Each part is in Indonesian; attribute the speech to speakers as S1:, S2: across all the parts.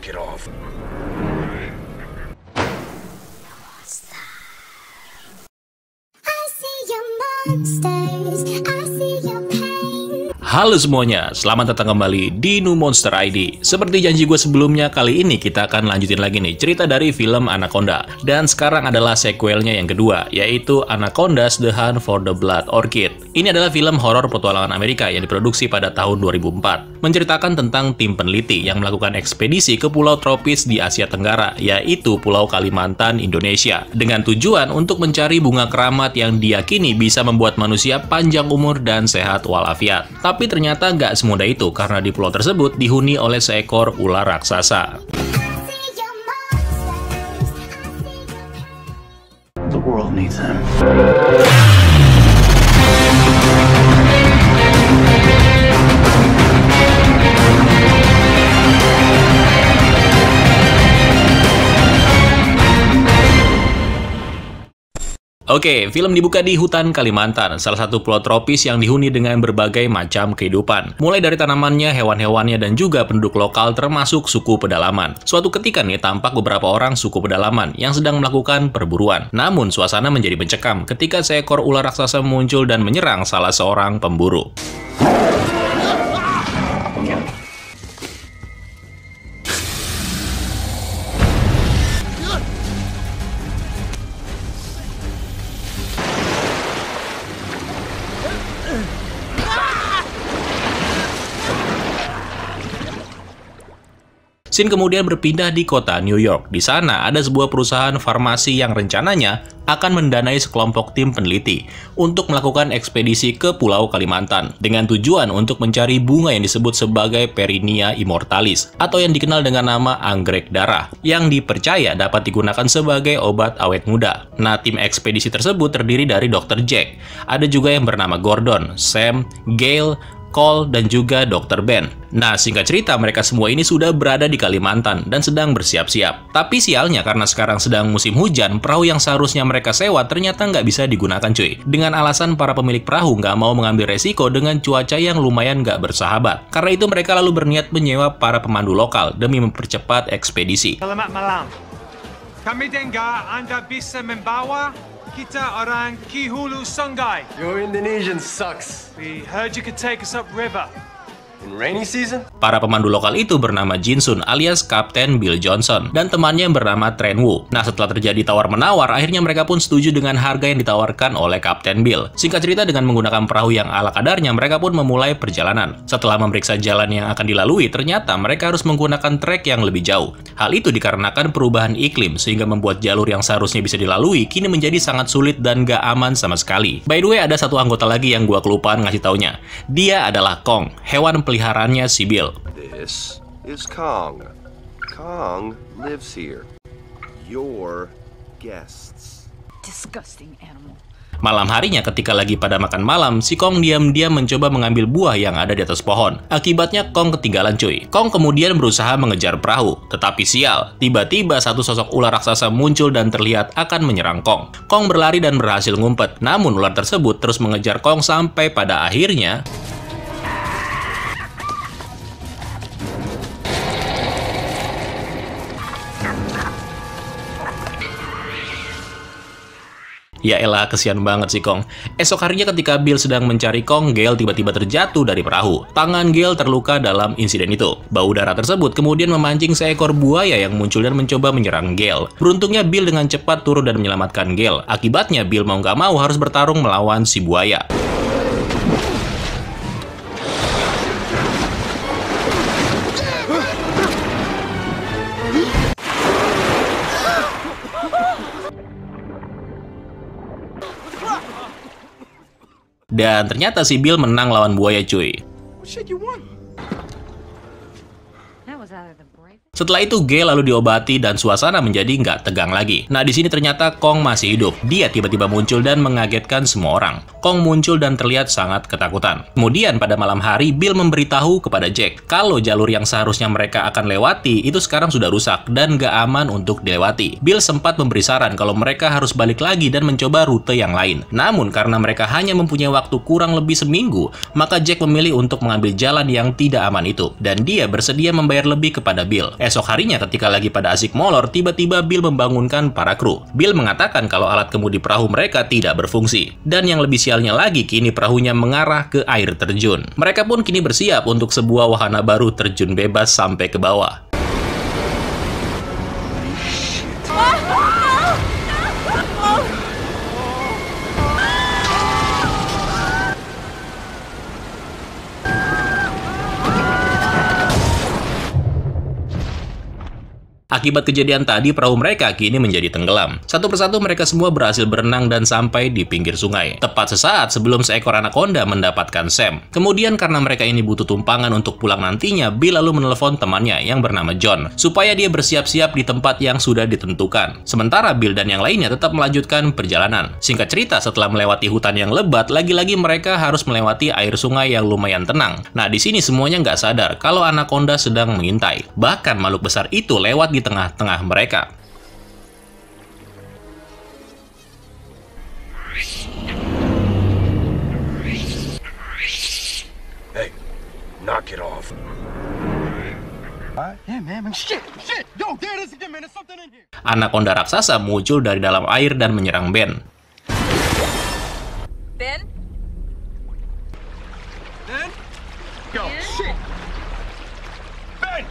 S1: Get off.
S2: I see your monsters, I see your pain.
S3: Halo semuanya, selamat datang kembali di New Monster ID. Seperti janji gue sebelumnya, kali ini kita akan lanjutin lagi nih cerita dari film Anaconda. Dan sekarang adalah sequelnya yang kedua, yaitu Anaconda's The Hunt for the Blood Orchid. Ini adalah film horor petualangan Amerika yang diproduksi pada tahun 2004. Menceritakan tentang tim peneliti yang melakukan ekspedisi ke pulau tropis di Asia Tenggara, yaitu Pulau Kalimantan, Indonesia. Dengan tujuan untuk mencari bunga keramat yang diyakini bisa membuat manusia panjang umur dan sehat walafiat. Tapi ternyata nggak semudah itu, karena di pulau tersebut dihuni oleh seekor ular raksasa.
S1: The world needs him.
S3: Oke, film dibuka di hutan Kalimantan, salah satu pulau tropis yang dihuni dengan berbagai macam kehidupan. Mulai dari tanamannya, hewan-hewannya, dan juga penduduk lokal termasuk suku pedalaman. Suatu ketika nih, tampak beberapa orang suku pedalaman yang sedang melakukan perburuan. Namun, suasana menjadi mencekam ketika seekor ular raksasa muncul dan menyerang salah seorang pemburu. Scene kemudian berpindah di kota New York. Di sana ada sebuah perusahaan farmasi yang rencananya akan mendanai sekelompok tim peneliti untuk melakukan ekspedisi ke Pulau Kalimantan dengan tujuan untuk mencari bunga yang disebut sebagai Perinia immortalis atau yang dikenal dengan nama anggrek darah yang dipercaya dapat digunakan sebagai obat awet muda. Nah, tim ekspedisi tersebut terdiri dari Dr. Jack. Ada juga yang bernama Gordon, Sam, Gail, Cole, dan juga Dr. Ben. Nah, singkat cerita, mereka semua ini sudah berada di Kalimantan dan sedang bersiap-siap. Tapi sialnya, karena sekarang sedang musim hujan, perahu yang seharusnya mereka sewa ternyata nggak bisa digunakan cuy. Dengan alasan para pemilik perahu nggak mau mengambil resiko dengan cuaca yang lumayan nggak bersahabat. Karena itu mereka lalu berniat menyewa para pemandu lokal demi mempercepat ekspedisi.
S4: Selamat malam. Kami dengar Anda bisa membawa kita orang Ki Hulu Sungai.
S5: Your Indonesian sucks.
S4: We heard you could take us upriver.
S5: In rainy season?
S3: Para pemandu lokal itu bernama Jinsun alias Kapten Bill Johnson dan temannya yang bernama Tren Wu. Nah, setelah terjadi tawar-menawar, akhirnya mereka pun setuju dengan harga yang ditawarkan oleh Kapten Bill. Singkat cerita, dengan menggunakan perahu yang ala kadarnya, mereka pun memulai perjalanan. Setelah memeriksa jalan yang akan dilalui, ternyata mereka harus menggunakan trek yang lebih jauh. Hal itu dikarenakan perubahan iklim, sehingga membuat jalur yang seharusnya bisa dilalui kini menjadi sangat sulit dan gak aman sama sekali. By the way, ada satu anggota lagi yang gua kelupaan ngasih taunya. Dia adalah Kong, hewan peliharaannya si Bill.
S5: This is Kong. Kong lives here. Your guests.
S6: Disgusting animal.
S3: Malam harinya ketika lagi pada makan malam, si Kong diam-diam mencoba mengambil buah yang ada di atas pohon. Akibatnya Kong ketinggalan cuy. Kong kemudian berusaha mengejar perahu. Tetapi sial, tiba-tiba satu sosok ular raksasa muncul dan terlihat akan menyerang Kong. Kong berlari dan berhasil ngumpet. Namun ular tersebut terus mengejar Kong sampai pada akhirnya ya elah, kesian banget sih Kong. Esok harinya ketika Bill sedang mencari Kong, Gail tiba-tiba terjatuh dari perahu. Tangan Gail terluka dalam insiden itu. Bau darah tersebut kemudian memancing seekor buaya yang muncul dan mencoba menyerang Gail. Beruntungnya Bill dengan cepat turun dan menyelamatkan Gail. Akibatnya Bill mau nggak mau harus bertarung melawan si buaya. Dan ternyata si Bill menang lawan buaya cuy.
S4: What should you want?
S6: That was out of the break.
S3: Setelah itu, Gail lalu diobati dan suasana menjadi nggak tegang lagi. Nah, di sini ternyata Kong masih hidup. Dia tiba-tiba muncul dan mengagetkan semua orang. Kong muncul dan terlihat sangat ketakutan. Kemudian pada malam hari, Bill memberitahu kepada Jack kalau jalur yang seharusnya mereka akan lewati itu sekarang sudah rusak dan nggak aman untuk dilewati. Bill sempat memberi saran kalau mereka harus balik lagi dan mencoba rute yang lain. Namun karena mereka hanya mempunyai waktu kurang lebih seminggu, maka Jack memilih untuk mengambil jalan yang tidak aman itu. Dan dia bersedia membayar lebih kepada Bill. Esok harinya ketika lagi pada asik molor, tiba-tiba Bill membangunkan para kru. Bill mengatakan kalau alat kemudi perahu mereka tidak berfungsi. Dan yang lebih sialnya lagi, kini perahunya mengarah ke air terjun. Mereka pun kini bersiap untuk sebuah wahana baru terjun bebas sampai ke bawah. Akibat kejadian tadi, perahu mereka kini menjadi tenggelam. Satu persatu mereka semua berhasil berenang dan sampai di pinggir sungai. Tepat sesaat sebelum seekor anaconda mendapatkan Sam. Kemudian karena mereka ini butuh tumpangan untuk pulang nantinya, Bill lalu menelpon temannya yang bernama John, supaya dia bersiap-siap di tempat yang sudah ditentukan. Sementara Bill dan yang lainnya tetap melanjutkan perjalanan. Singkat cerita, setelah melewati hutan yang lebat, lagi-lagi mereka harus melewati air sungai yang lumayan tenang. Nah, di sini semuanya nggak sadar kalau anaconda sedang mengintai. Bahkan makhluk besar itu lewat di tengah-tengah mereka.
S5: Hey, knock it off.
S4: Yeah, man. Shit. Yo, there it is again, man. There's something in here.
S3: Anaconda raksasa muncul dari dalam air dan menyerang Ben.
S6: Ben?
S4: Ben? Go. Shit. Ben!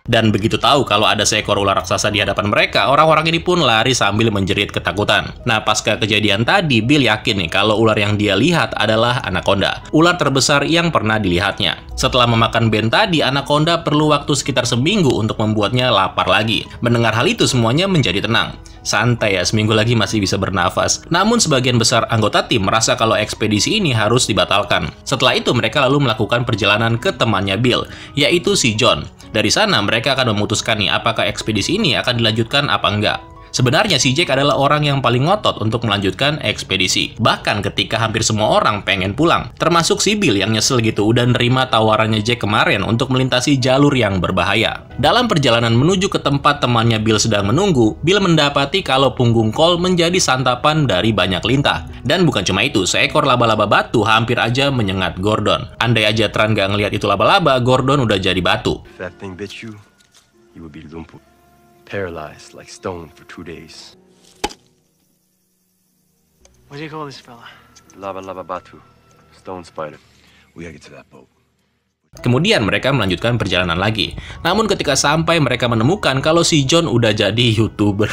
S3: Dan begitu tahu kalau ada seekor ular raksasa di hadapan mereka, orang-orang ini pun lari sambil menjerit ketakutan. Nah, pasca kejadian tadi, Bill yakin nih kalau ular yang dia lihat adalah anaconda, ular terbesar yang pernah dilihatnya. Setelah memakan Ben tadi, anaconda perlu waktu sekitar seminggu untuk membuatnya lapar lagi. Mendengar hal itu, semuanya menjadi tenang. Santai ya, seminggu lagi masih bisa bernafas. Namun sebagian besar anggota tim merasa kalau ekspedisi ini harus dibatalkan. Setelah itu mereka lalu melakukan perjalanan ke temannya Bill, yaitu si John. Dari sana mereka akan memutuskan nih apakah ekspedisi ini akan dilanjutkan apa enggak. Sebenarnya si Jack adalah orang yang paling ngotot untuk melanjutkan ekspedisi. Bahkan ketika hampir semua orang pengen pulang. Termasuk si Bill yang nyesel gitu udah nerima tawarannya Jack kemarin untuk melintasi jalur yang berbahaya. Dalam perjalanan menuju ke tempat temannya Bill sedang menunggu, Bill mendapati kalau punggung Cole menjadi santapan dari banyak lintah. Dan bukan cuma itu, seekor laba-laba batu hampir aja menyengat Gordon. Andai aja Tran gak ngeliat itu laba-laba, Gordon udah jadi batu.
S5: If that thing bit you, you would be lumpuh. Paralyzed like stone for 2 days.
S7: What do you call this fella?
S5: Laba laba batu. Stone spider. We gotta get to that boat.
S3: Kemudian mereka melanjutkan perjalanan lagi. Namun ketika sampai mereka menemukan kalau si John udah jadi YouTuber.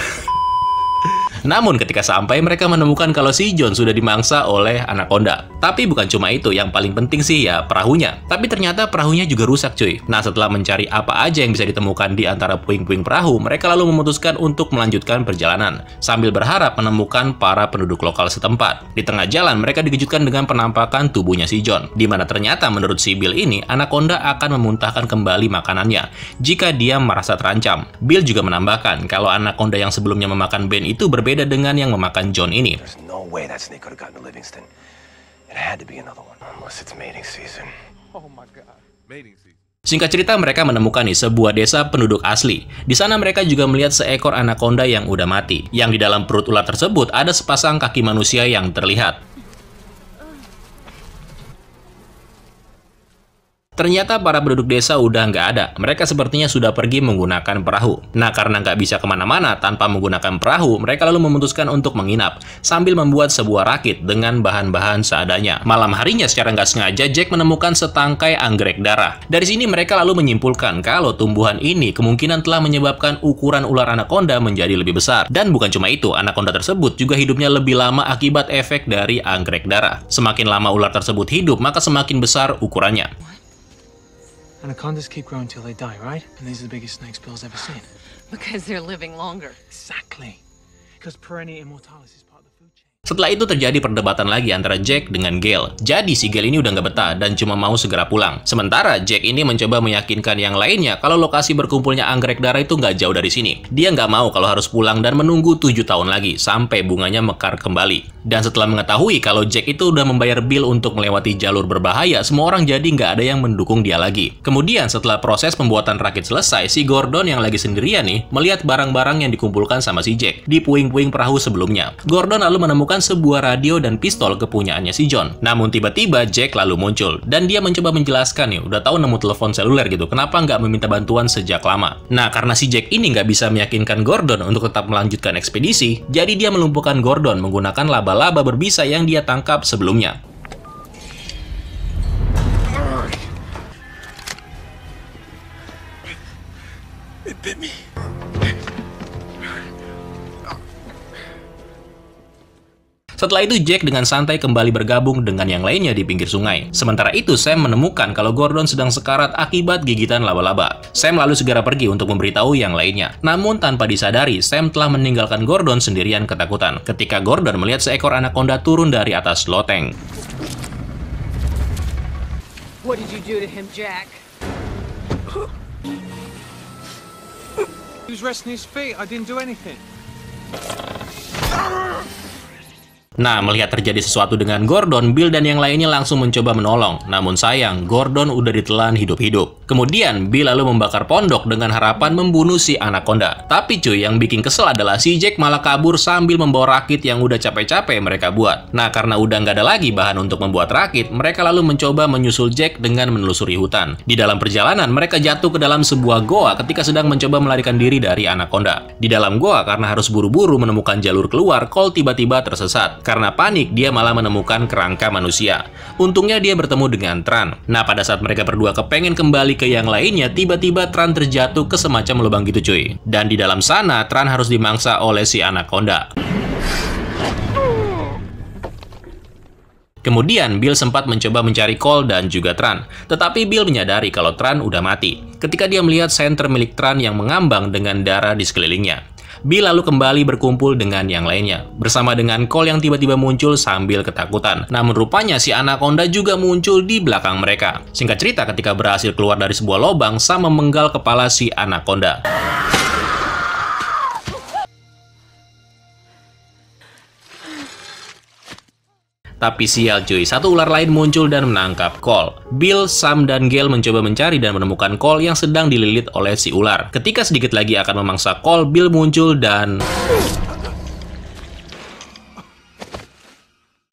S3: Namun ketika sampai mereka menemukan kalau si John sudah dimangsa oleh anaconda. Tapi bukan cuma itu, yang paling penting sih ya perahunya. Tapi ternyata perahunya juga rusak cuy. Nah, setelah mencari apa aja yang bisa ditemukan di antara puing-puing perahu, mereka lalu memutuskan untuk melanjutkan perjalanan sambil berharap menemukan para penduduk lokal setempat. Di tengah jalan mereka dikejutkan dengan penampakan tubuhnya si John, di mana ternyata menurut si Bill ini anaconda akan memuntahkan kembali makanannya jika dia merasa terancam. Bill juga menambahkan kalau anaconda yang sebelumnya memakan Ben itu berbeda dengan yang memakan John ini.
S5: There's no way that snake could have gotten to Livingston. It had to be another one. Unless it's mating season.
S4: Oh my God. Mating season.
S3: Singkat cerita, mereka menemukan nih sebuah desa penduduk asli. Di sana mereka juga melihat seekor anaconda yang udah mati. Yang di dalam perut ular tersebut ada sepasang kaki manusia yang terlihat. Ternyata para penduduk desa udah nggak ada. Mereka sepertinya sudah pergi menggunakan perahu. Nah, karena nggak bisa kemana-mana tanpa menggunakan perahu, mereka lalu memutuskan untuk menginap sambil membuat sebuah rakit dengan bahan-bahan seadanya. Malam harinya secara nggak sengaja, Jack menemukan setangkai anggrek darah. Dari sini mereka lalu menyimpulkan kalau tumbuhan ini kemungkinan telah menyebabkan ukuran ular anaconda menjadi lebih besar. Dan bukan cuma itu, anaconda tersebut juga hidupnya lebih lama akibat efek dari anggrek darah. Semakin lama ular tersebut hidup, maka semakin besar ukurannya.
S7: Anacondas keep growing till they die, right? And these are the biggest snakes Bill's ever seen.
S6: Because they're living longer.
S7: Exactly. Because perennia immortalis is part of the food chain.
S3: Setelah itu terjadi perdebatan lagi antara Jack dengan Gale. Jadi si Gale ini udah nggak betah dan cuma mau segera pulang. Sementara Jack ini mencoba meyakinkan yang lainnya kalau lokasi berkumpulnya anggrek darah itu nggak jauh dari sini. Dia nggak mau kalau harus pulang dan menunggu 7 tahun lagi sampai bunganya mekar kembali. Dan setelah mengetahui kalau Jack itu udah membayar Bill untuk melewati jalur berbahaya, semua orang jadi nggak ada yang mendukung dia lagi. Kemudian setelah proses pembuatan rakit selesai, si Gordon yang lagi sendirian nih melihat barang-barang yang dikumpulkan sama si Jack di puing-puing perahu sebelumnya. Gordon lalu menemukan sebuah radio dan pistol kepunyaannya si John. Namun tiba-tiba Jack lalu muncul, dan dia mencoba menjelaskan nih, udah tahu nemu telepon seluler gitu, kenapa nggak meminta bantuan sejak lama. Nah, karena si Jack ini nggak bisa meyakinkan Gordon untuk tetap melanjutkan ekspedisi, jadi dia melumpuhkan Gordon menggunakan laba-laba berbisa yang dia tangkap sebelumnya.
S5: It bit me.
S3: Setelah itu Jack dengan santai kembali bergabung dengan yang lainnya di pinggir sungai. Sementara itu Sam menemukan kalau Gordon sedang sekarat akibat gigitan laba-laba. Sam lalu segera pergi untuk memberitahu yang lainnya. Namun tanpa disadari, Sam telah meninggalkan Gordon sendirian ketakutan ketika Gordon melihat seekor anaconda turun dari atas loteng.
S6: What did you do to him, Jack?
S4: He was resting his feet. I didn't do anything.
S3: Nah, melihat terjadi sesuatu dengan Gordon, Bill dan yang lainnya langsung mencoba menolong. Namun sayang, Gordon udah ditelan hidup-hidup. Kemudian, Bill lalu membakar pondok dengan harapan membunuh si anaconda. Tapi cuy, yang bikin kesel adalah si Jack malah kabur sambil membawa rakit yang udah capek-capek mereka buat. Nah, karena udah nggak ada lagi bahan untuk membuat rakit, mereka lalu mencoba menyusul Jack dengan menelusuri hutan. Di dalam perjalanan, mereka jatuh ke dalam sebuah goa ketika sedang mencoba melarikan diri dari anaconda. Di dalam goa, karena harus buru-buru menemukan jalur keluar, Cole tiba-tiba tersesat. Karena panik, dia malah menemukan kerangka manusia. Untungnya dia bertemu dengan Tran. Nah, pada saat mereka berdua kepengen kembali ke yang lainnya, tiba-tiba Tran terjatuh ke semacam lubang gitu cuy. Dan di dalam sana, Tran harus dimangsa oleh si anaconda. Kemudian, Bill sempat mencoba mencari Cole dan juga Tran. Tetapi Bill menyadari kalau Tran udah mati ketika dia melihat senter milik Tran yang mengambang dengan darah di sekelilingnya. Bill lalu kembali berkumpul dengan yang lainnya, bersama dengan Cole yang tiba-tiba muncul sambil ketakutan. Namun rupanya si anaconda juga muncul di belakang mereka. Singkat cerita, ketika berhasil keluar dari sebuah lubang, Sam memenggal kepala si anaconda. Tapi sial cuy, satu ular lain muncul dan menangkap Cole. Bill, Sam, dan Gale mencoba mencari dan menemukan Cole yang sedang dililit oleh si ular. Ketika sedikit lagi akan memangsa Cole, Bill muncul dan...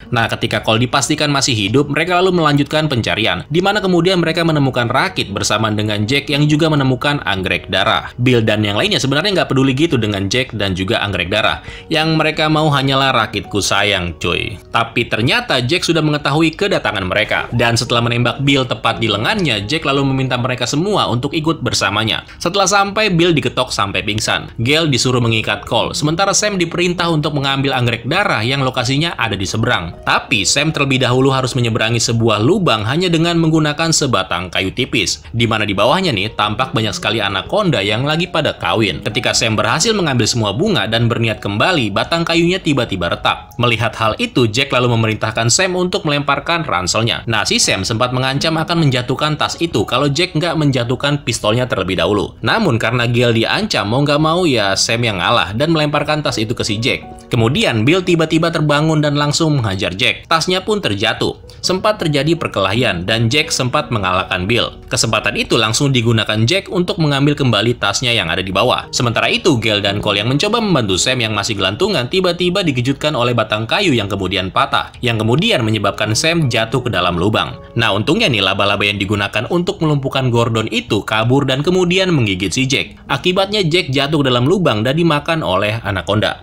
S3: Nah, ketika Cole dipastikan masih hidup, mereka lalu melanjutkan pencarian, di mana kemudian mereka menemukan rakit bersamaan dengan Jack yang juga menemukan anggrek darah. Bill dan yang lainnya sebenarnya nggak peduli gitu dengan Jack dan juga anggrek darah. Yang mereka mau hanyalah rakitku sayang, cuy. Tapi ternyata Jack sudah mengetahui kedatangan mereka. Dan setelah menembak Bill tepat di lengannya, Jack lalu meminta mereka semua untuk ikut bersamanya. Setelah sampai, Bill diketok sampai pingsan. Gale disuruh mengikat Cole, sementara Sam diperintah untuk mengambil anggrek darah yang lokasinya ada di seberang. Tapi Sam terlebih dahulu harus menyeberangi sebuah lubang hanya dengan menggunakan sebatang kayu tipis, di mana di bawahnya nih tampak banyak sekali anaconda yang lagi pada kawin. Ketika Sam berhasil mengambil semua bunga dan berniat kembali, batang kayunya tiba-tiba retak. Melihat hal itu, Jack lalu memerintahkan Sam untuk melemparkan ranselnya. Nah, si Sam sempat mengancam akan menjatuhkan tas itu kalau Jack nggak menjatuhkan pistolnya terlebih dahulu. Namun karena Gale diancam, mau nggak mau ya Sam yang ngalah dan melemparkan tas itu ke si Jack. Kemudian Bill tiba-tiba terbangun dan langsung menghajar Jack. Tasnya pun terjatuh. Sempat terjadi perkelahian dan Jack sempat mengalahkan Bill. Kesempatan itu langsung digunakan Jack untuk mengambil kembali tasnya yang ada di bawah. Sementara itu, Gale dan Cole yang mencoba membantu Sam yang masih gelantungan tiba-tiba dikejutkan oleh batang kayu yang kemudian patah, yang kemudian menyebabkan Sam jatuh ke dalam lubang. Nah, untungnya nih laba-laba yang digunakan untuk melumpuhkan Gordon itu kabur dan kemudian menggigit si Jack. Akibatnya Jack jatuh ke dalam lubang dan dimakan oleh anaconda.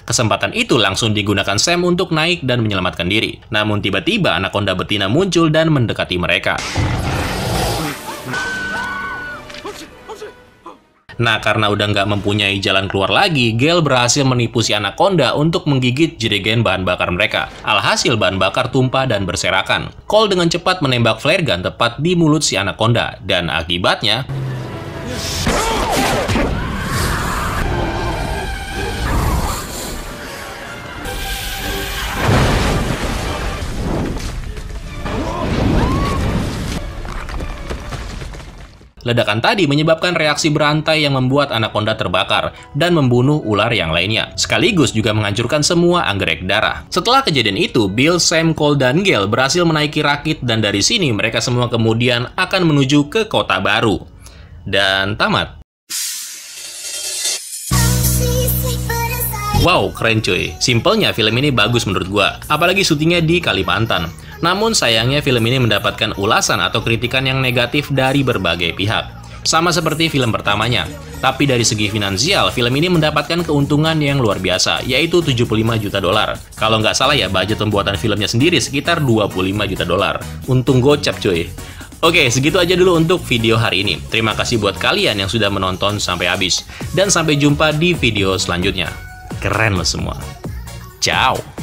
S3: Kesempatan itu langsung digunakan Sam untuk naik dan menyelamatkan diri. Namun tiba-tiba anaconda betina muncul dan mendekati mereka. Nah, karena udah nggak mempunyai jalan keluar lagi, Gale berhasil menipu si anaconda untuk menggigit jerigen bahan bakar mereka. Alhasil bahan bakar tumpah dan berserakan. Cole dengan cepat menembak flare gun tepat di mulut si anaconda, dan akibatnya... Ledakan tadi menyebabkan reaksi berantai yang membuat anaconda terbakar dan membunuh ular yang lainnya, sekaligus juga menghancurkan semua anggrek darah. Setelah kejadian itu, Bill, Sam, Cole, dan Gale berhasil menaiki rakit dan dari sini mereka semua kemudian akan menuju ke kota baru. dan tamat. Wow, keren cuy. Simpelnya film ini bagus menurut gua, apalagi syutingnya di Kalimantan. Namun sayangnya film ini mendapatkan ulasan atau kritikan yang negatif dari berbagai pihak. Sama seperti film pertamanya. Tapi dari segi finansial, film ini mendapatkan keuntungan yang luar biasa, yaitu 75 juta dolar. Kalau nggak salah ya, budget pembuatan filmnya sendiri sekitar 25 juta dolar. Untung gocap cuy. Oke, segitu aja dulu untuk video hari ini. Terima kasih buat kalian yang sudah menonton sampai habis. Dan sampai jumpa di video selanjutnya. Keren lo semua. Ciao.